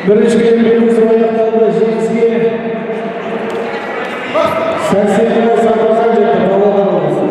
Birinchi belgisi oyoqlarda jensga Sansiyada Samarqand Pavlodar oblasti.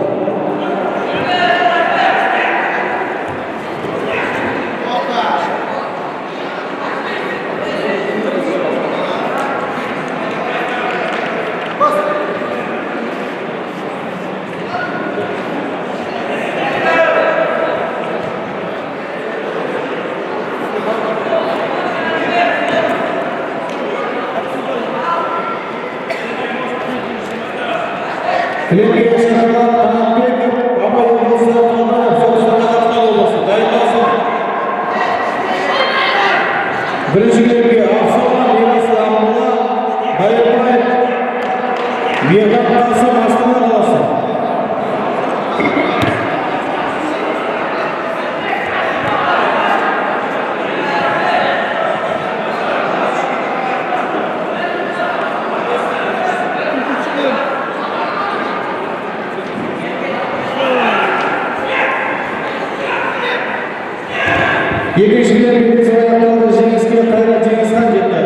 Екіншіден белгісі ояқталды жеңіске Қайрат Жеңісхан жетті.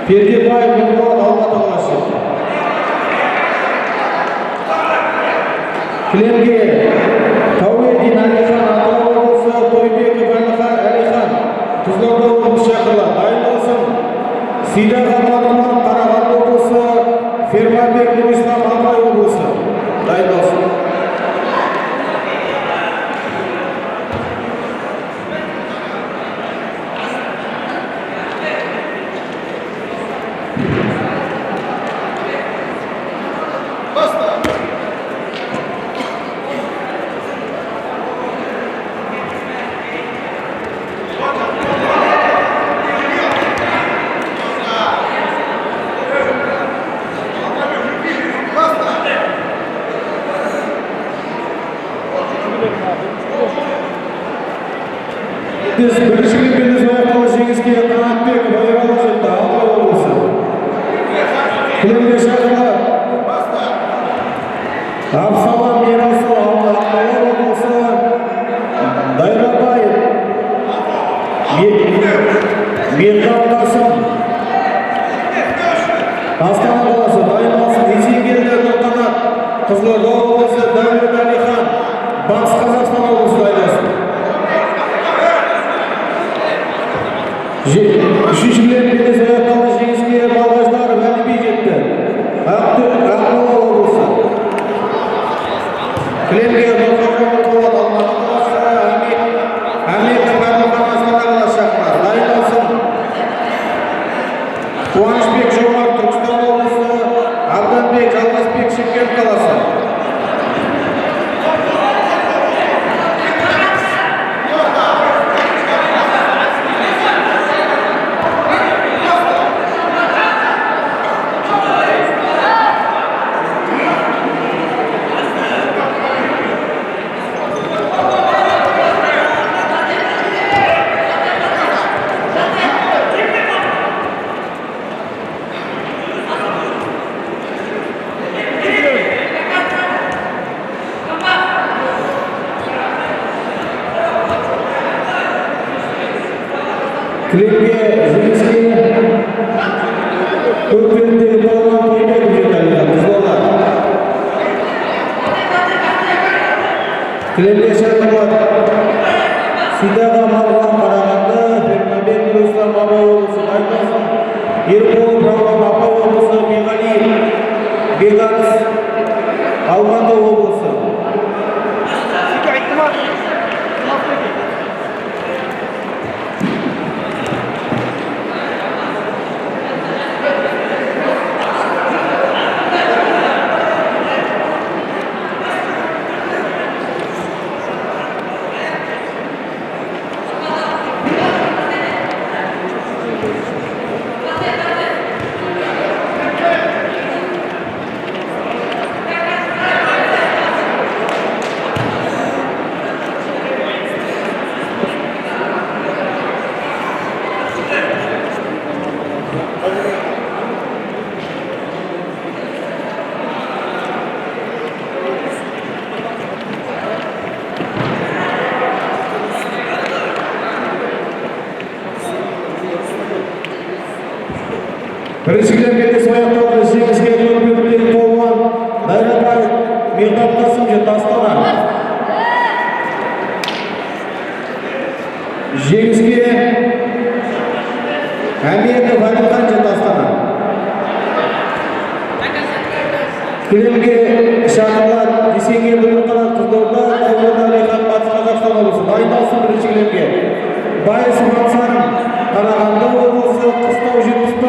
Пердебаев Нұрболат Алматы қаласы. Кілемге Тауедин Әлихан Атырау облысы, Тойбеков Әлихан Қызылорда облысы шақырылады. Дайындалсын. Сейдахан Марыман Қарағанды облысы, Ферманбек Нұрислам Абай облысы. Дайындалсын. Biz birleşiklik biriniz oyaqqalı jеңіске Қанатбек Байыралы жетті, Алтай облысы. Кілемге шақырылады. Абсалам Ерасыл Ақмола Üçüncü bilen belli аяқталды жеңіске балғаждар Әліби жетті. Ақмола облысы. Кілемге Нұрқожа Нұрболат Алматы қаласы Әмет Барлыхан Астана қаласы шақырады. Дайындалсын. Қуанышбек Жомарт Түркістан облысы, Абданбек Жалғасбек Шымкент қаласы. Кілемге жеңіске көкпендегі балуан Тойбеков жетті. Қызылорда. Кілемге Шайқабад Сидаға Марғұлан Қарағанды, Фермабек Руслан Абай облысы. Дайындалсын. Ербол Рауан Абай облысы, Беғалиев Беғаныс Алматы облысы. Бірінші кілемге аяқталды жеңіске көкпендегі балуан Дайрабай Мехмет Қасым жетті. Астана. Жеңіске Әменов Әлихан жетті. Астана. Кілемге Шақырат Есенгелді Нұрқанат Қызылорда, Дәулет Әлихан Батыс Қазақстан облысы. Дайындалсын. Бірінші кілемге Байысов Ансар Қарағанды облысы, Қыстау 70.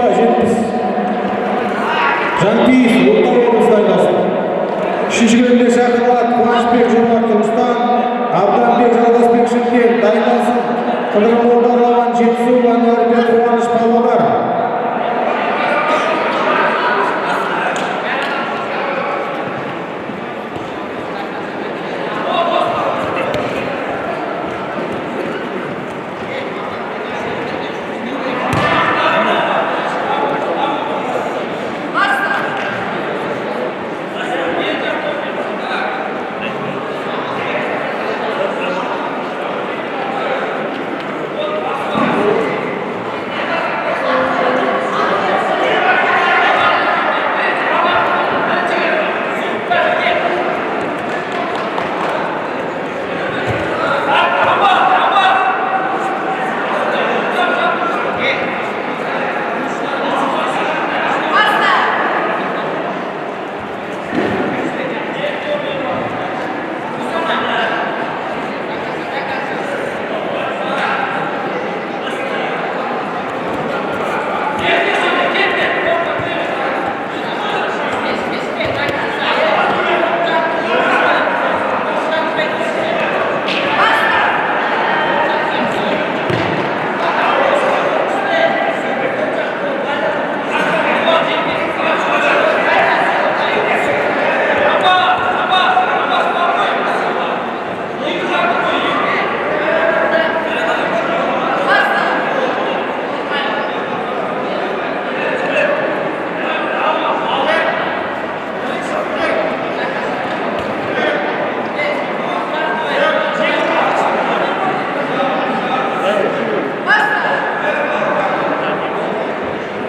Жанпейіс Ұлттар облысы. Дайындалсын. Үшінші кілемге Шақырат Қуанышбек Жомарт Түркістан, Абданбек Жалғасбек Шымкент. Дайындалсын. Қыдырмол Бағлан Жетісу, Ануарбек Қуаныш Павлодар.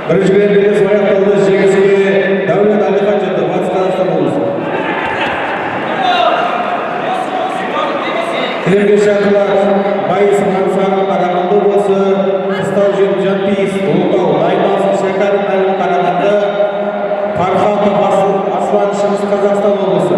Бірінші кілемге аяқталды жеңіске Дәулет Әлихан жетті. Батыс Қазақстан облысы. Кілемге Шақырат Байысов Ансар Қарағанды облысы, Қыстау Жанпейіс Farhatov Aslan, Шығыс Қазақстан облысы.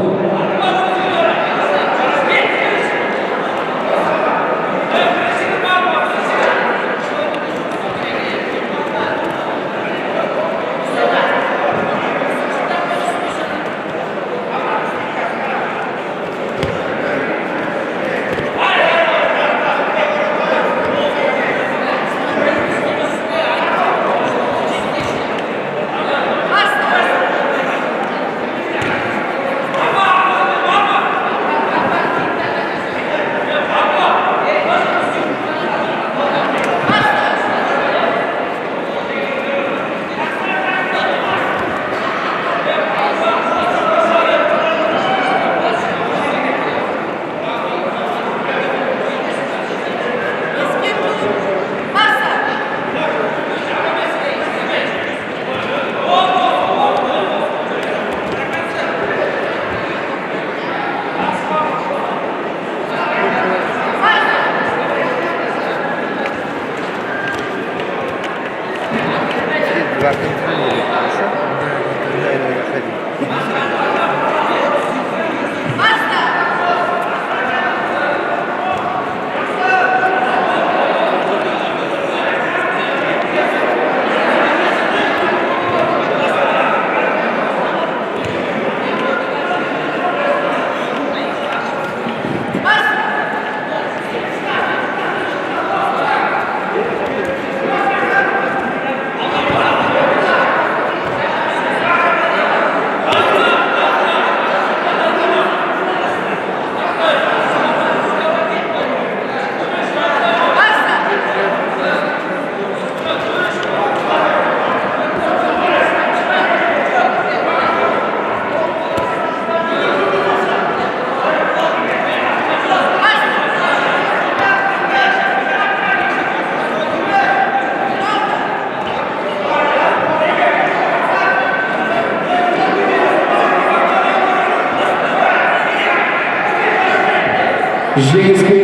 Жеңіске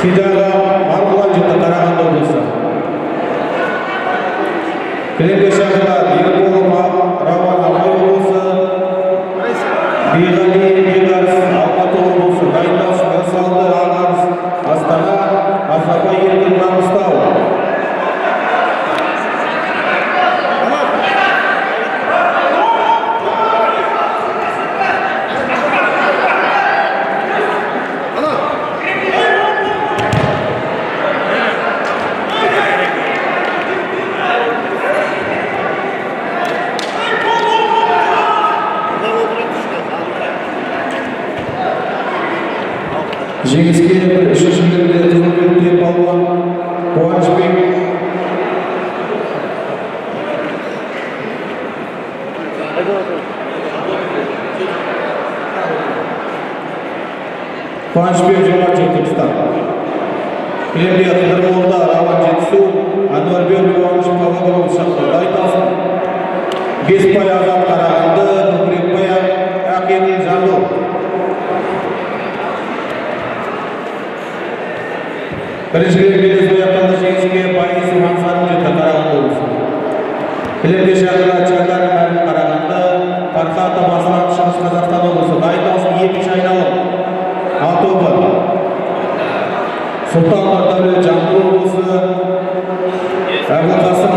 Сидаға Марғұлан жетті Қарағанды облысы. Келемге шақырылады Ерболов Рауан Абай облысы, Биғали Бегарыс Алматы облысы. Дайындалсын Рысалды Ағарыс Астана, Азапай Еркін Маңғыстау. Жеңіске үшінші белгіде қызметте балуан Қуанышбек Жомарт Түркістан. Келемге Қыдырмолда Рауан Жетісу, Әнуарбек Қуаныш Павлодар облысы шақырылды. Дайындалсын Беспай Азат Қарағанды, Нұрбекбай Ақелін Жамбыл. Бірінші белгілес ояқталды жеңіске Байысы Мансарын жетті Қарағанды облысы. Келемге шақырылады Чандар Мәрін Қарағанды, Farhatov Aslan, Шығыс Қазақстан облысы. Дайындалсын екінші айналым. Тобы Сұлтан Нұрдәулет Жамбыл облысы, Әбілқасым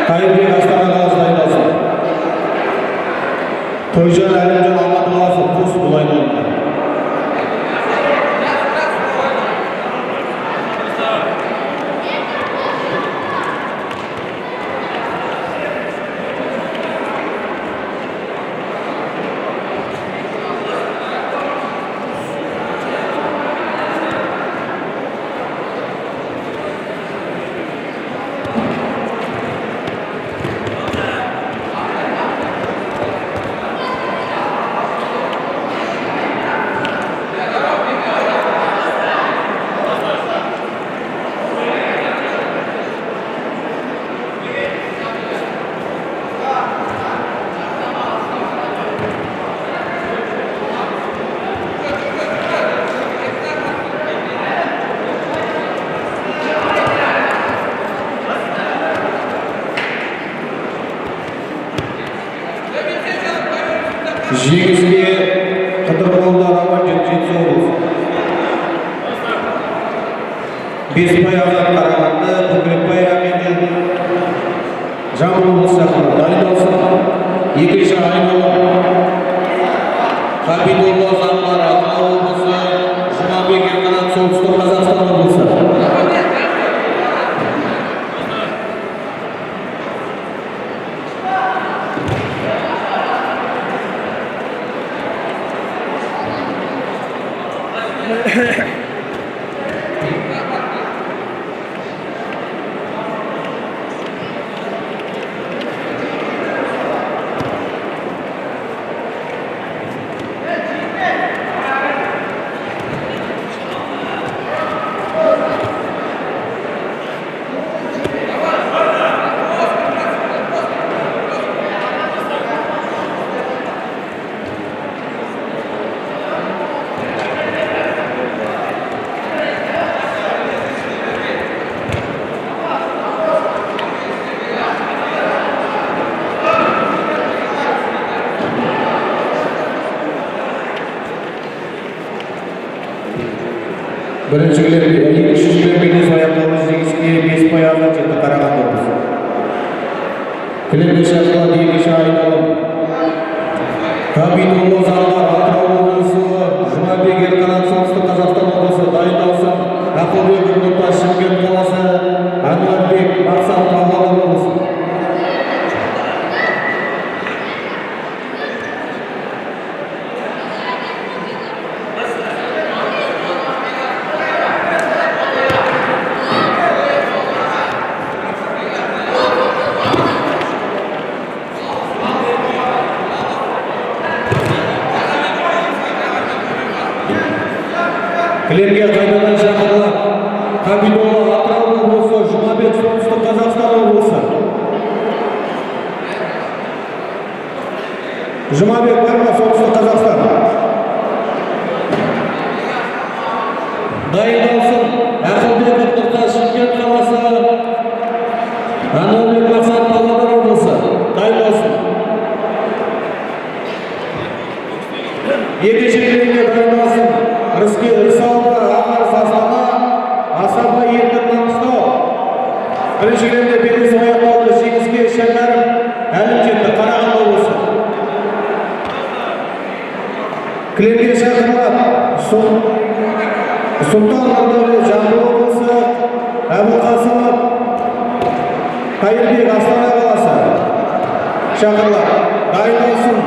Қайырбек Астана қаласы. Дайындалсын Тойжан Әлімжан Алматы қаласы. Қос бұл айналымда. Жеңіске Қыдырболда Рауан Жетісу облысы. Беспай Азат Қарағанды, Көкірекбай Әкелген Жамбыл облысы шақырылды. Дайындалсын. Екінші айналым Хабиболла Замбар Атырау облысы, Жұмабек Ерқанат солтүстік Қазақстан облысы. Бірінші келембеніз аяқталды жеңіске Беспай Азат жетті Қарағанды облысы. Келембе шақырылды екінші айналым Хабиболла Замбар Атырау облысы, Жұмабек Ерқанат солтүстік Қазақстан облысы. Дайындалсын. Ақылбек Нұртас Шымкент қаласы, Әнуарбек Мақсат Павлодар облысы. Келерге қайтадан шақырылды. Хабиболла Атырау облысы, Жұмабек солтүстік Қазақстан облысы. Жұмабек барма солтүстік Қазақстан. Дайындалсын. Ақылбек Нұртас Шымкент қаласы, Әнуарбек Мақсат Павлодар облысы. Дайындалсын. Екінші келерге дайындалсын. Рысалды Ақар Састана, Асабай Еркін Маңғыстау. Бірінші келемде белгісі аяқталды. Жеңіске Шәкәрім Әлім жетті Қарағанды облысы. Келемге шақырылды. Сұлтан Нұрдәулет Жамбыл облысы, Әбілқасымов Қайырбек Астана қаласы. Шақырылды. Дайындалсын.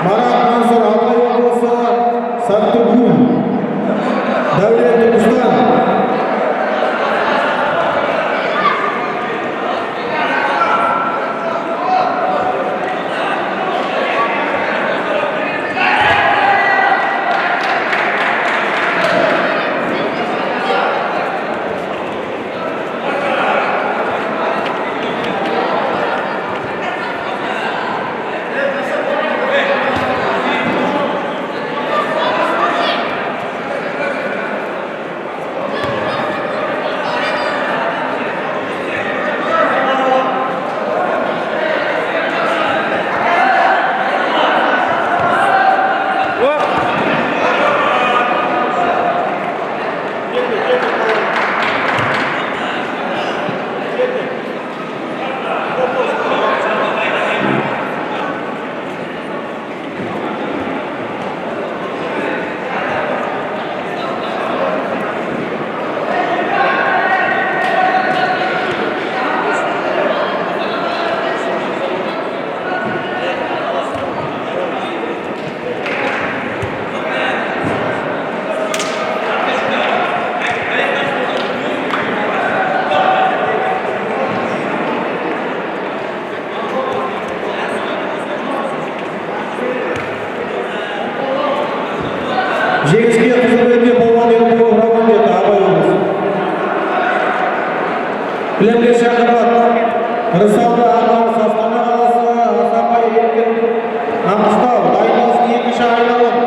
Марат Мансұр Абай облысы, Саттыгүл Дәулет Түркістан. Жеңіске Қызылбекте болған Ербол Рауан жетті Абай облысы. Келемге шақырылды. Рысалды Ақар Астана қаласы, Асабай Еркін Маңғыстау. Дайындалсын. Екінші айналым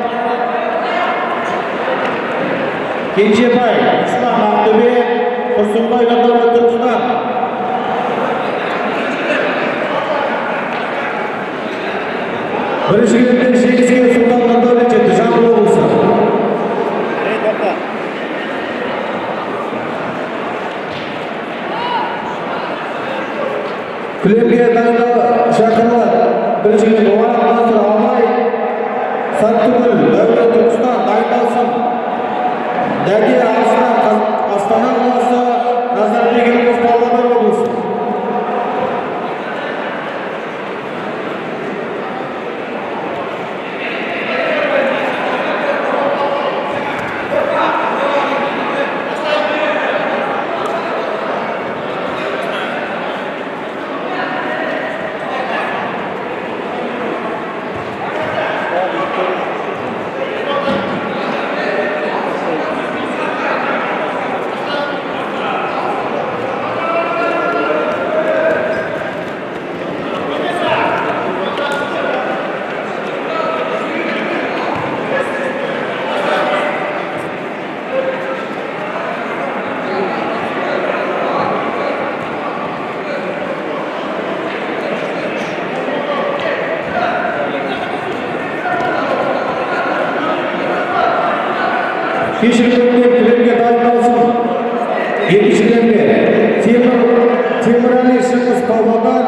Кенжебай Ислам Ақтөбе, Тұрсынбай Нұрдәулет Түркістан. Birinchi belbel jengizga Sulton Nurdavlat жетті, Жамбыл облысы. Kilemga şarkılar. Birinchi belbel Muharram Mansur Almay, Sattugul, Davlat Turkiston dayındalsın. Dagi Arslan, Astana қаласы, Nazarbek Elbos Pavlodar облысы. Кешіргенде Kilemге дайындалсын. Екіншілерге Темірәлі Шығыс Павлодар,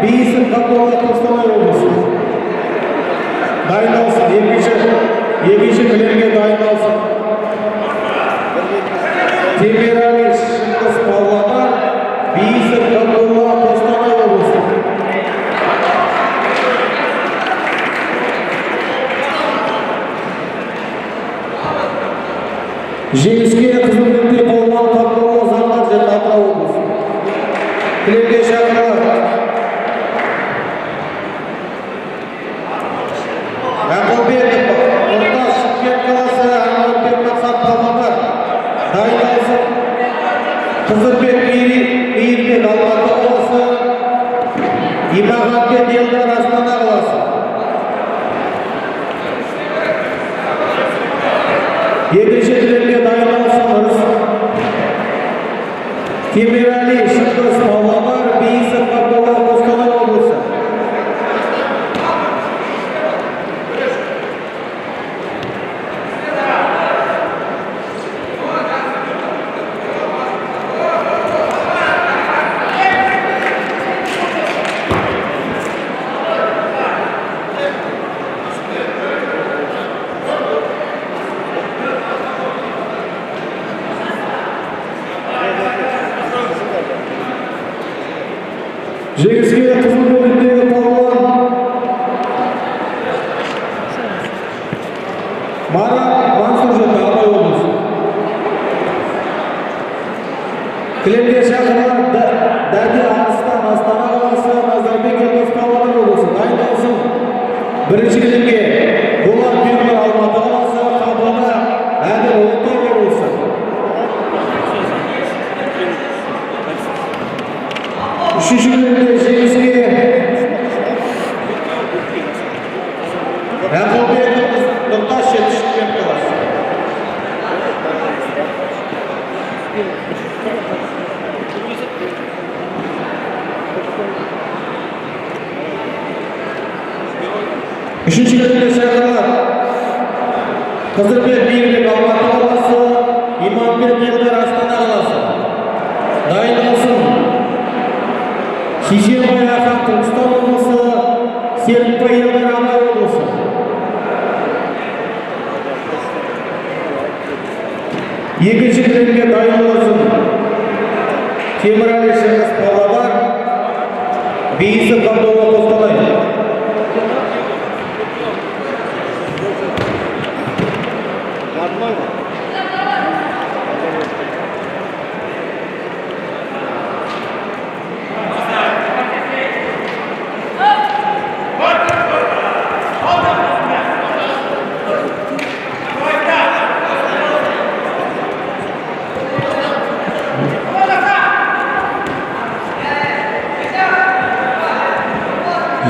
Бейсін Қабдолла Қостанай облысы. Дайындалсын. Екінші Kilemге дайындалсын. Темірәлі Шығыс Павлодар, Бейсін Қабдолла Қостанай облысы. Жеңіске қызылбекте болған Қабдолла Заңғар жетті, Атырау облысы. Kilemге шақырылады. Ақылбеков, Нұртас, Шымкент қаласы, Ануарбек Мақсат Павлодар. Дайындалсын. Қызырбек Мейірбек, Алматы қаласы, Имағанбек Елдар, Астана қаласы. Екінші Kilemге дайындалсын. Темірәлі Шығыс Павлодар, Бейсін Қабдолла Қостанай облысы. Жеңіске қызылбектегі палуан Марат Мансур жетті, Абай облысы. Kilemге шақырылады. Дәді Арыстан, Астана қаласы, Назарбек Елбос Павлодар облысы. Дайындалсын. Бірінші Kilemге Болат Бекмір, Алматы қаласы, Қабана, Әділ Ұлытау облысы. Үшінші Kilemге жеңіске Ақылбеков, Нұртас жетті, Шымкент қаласы. Үшінші Kilemге шақырылады. Қызырбек Мейірбек, Алматы қаласы, Иманбек Елдар, Астана қаласы. Дайындалсын. Шешенбай Ахан, Түркістан облысы, Серікбай Елдар, Абай облысы. Екінші Kilemге дайындалсын. Темірәлі Шығыс Павлодар, Бейсін Қабдолла Қостанай.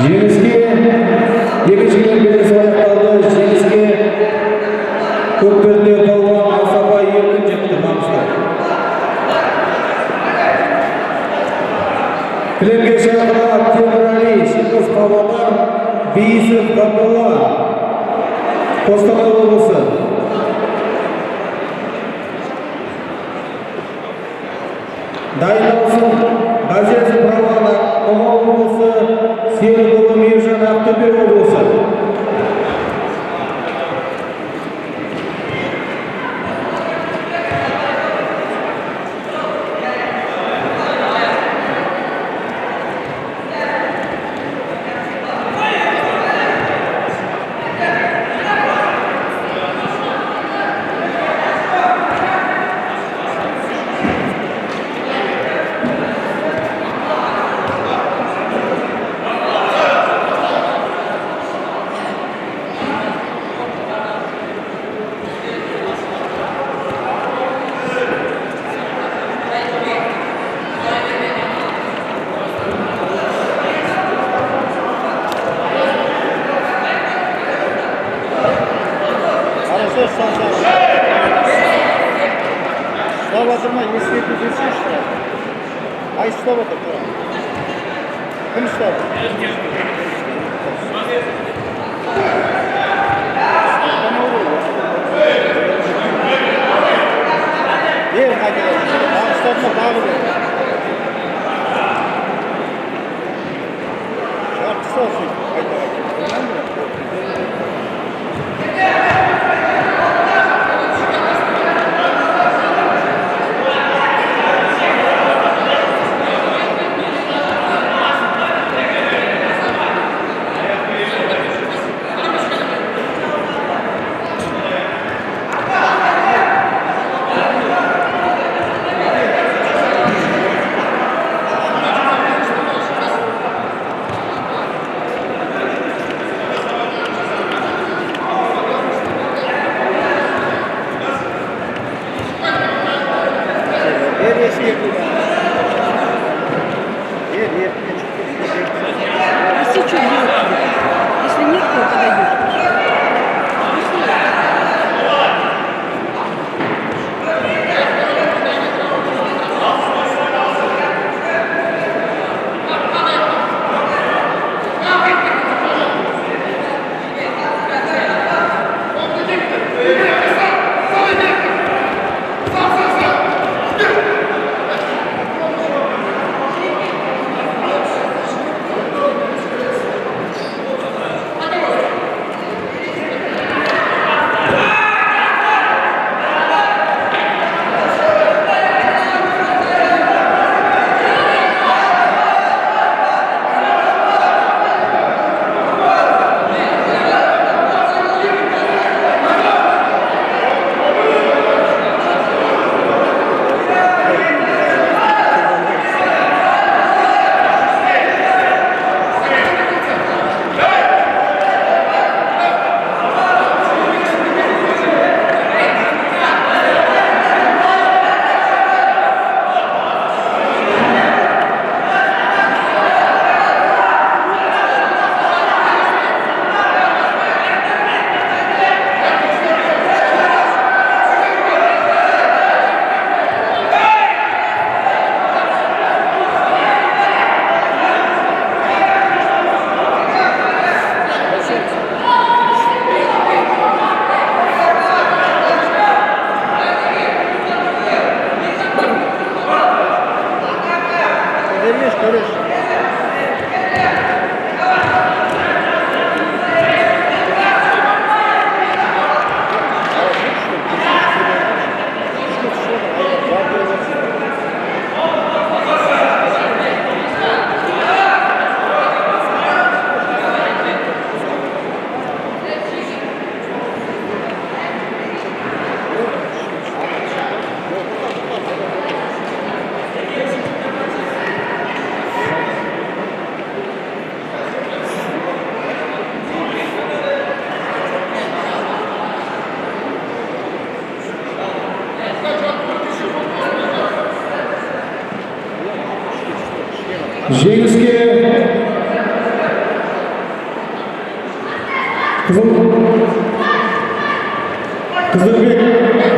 Жеңіске екінші Kilemге аяқталды. Жеңіске Көкперде палуан Асабай Еркін жетті, Маңғыстау. Kilemге шақырылады. Темірәлі Шығыс Павлодар, Бейсов Ғабдулла, Қостанай облысы. Дайындалсын Ғазезов Роман, Ақмола облысы, Серікұлы Мейіржан, Ақтөбе облысы. Ставатырма, если это здесь что? Ай, ставатыр, кім ставатыр? Ер қайтады, ставатырма тағы бер. Шарты ставатыр, қайтады. Если что, делать? Если нет, то подойдешь. Жеңіске Қызылбек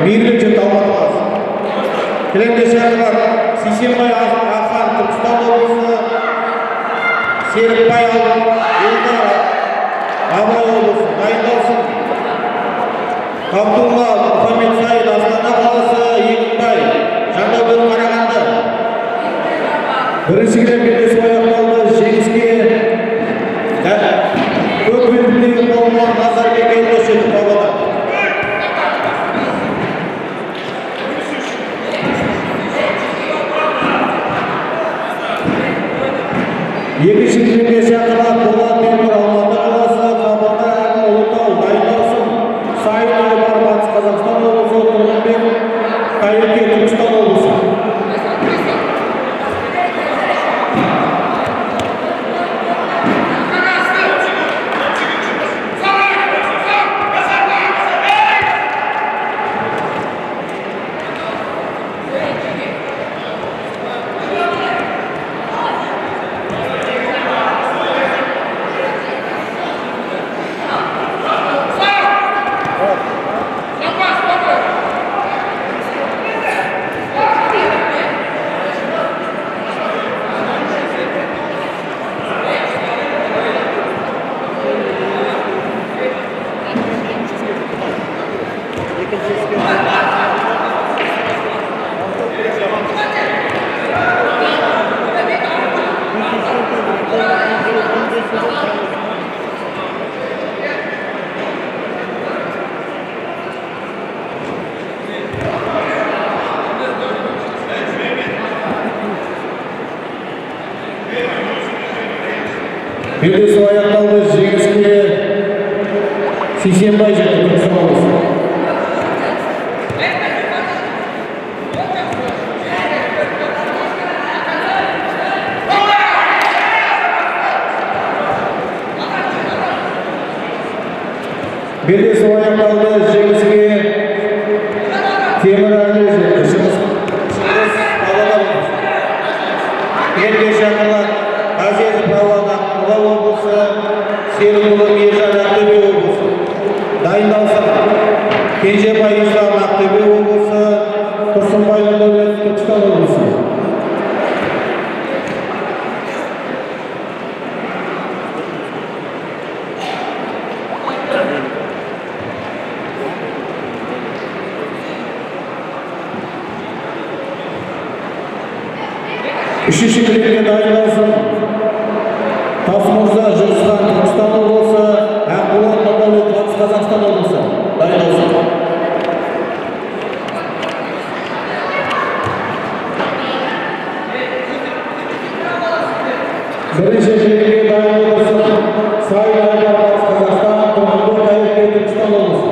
Мейірлік жетті Алматы. Келемде шақырар Сейсенбай Ахан Түркістан облысы, Серікбай Елдар Абай облысы дайындалсын. Абдулла Мұхаммед Астана қаласы Егінбай, Жаңаөзен Қарағанды. Бірінші белдесу аяқталды. Жеңіске көк белдіктегі палуан Назарбек Елдосов Павлодар. Екінші кезеңге шақырылған Болат Темір Алматы қаласы, Қабанбай Ұлытау дайындалсын. Сайын Айбар Батыс Қазақстан облысы, Тұрғынбек Қайырке Түркістан облысы. Белдесу аяқталды. Жеңіске Сейсенбай жетті, Түркістан облысы. Белдесу аяқталды. Жеңіске Темірәлі жетті, Шығыс Павлодар облысы. Елге шақырылған Азия Павлодар облысы, Серікұлы Ержан Ақтөбе облысы. Дайындалсын. Кенжебай Ислам Ақтөбе облысы, Тұрсынбай Нұрдәулет Түркістан облысы. Үшінші кезеңге дайындалсын. Тасмұрза Жүрсхан Түркістан облысы, Ақболат Нұрдәулет Батыс Қазақстан облысы. Дайындалсын. Бірінші кезеңге дайындалсын. Сайын Айбар Батыс Қазақстан, Тұрғынбек Қайырке Түркістан облысы.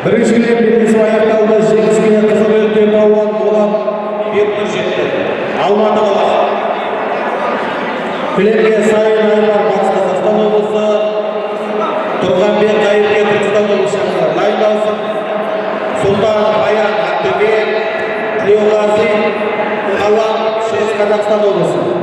Бірінші белдесу аяқталды. Жеңіске Қызылөрте палуан Болат Темір жетті, Алматы қаласы. Кілемге Сайын Айбар Батыс Қазақстан облысы, Тұрғанбек Қайырке Түркістан облысы. Дайындалсын. Сұлтан Аян Ақтөбе, Тілеуғазы Қалам Шығыс Қазақстан облысы.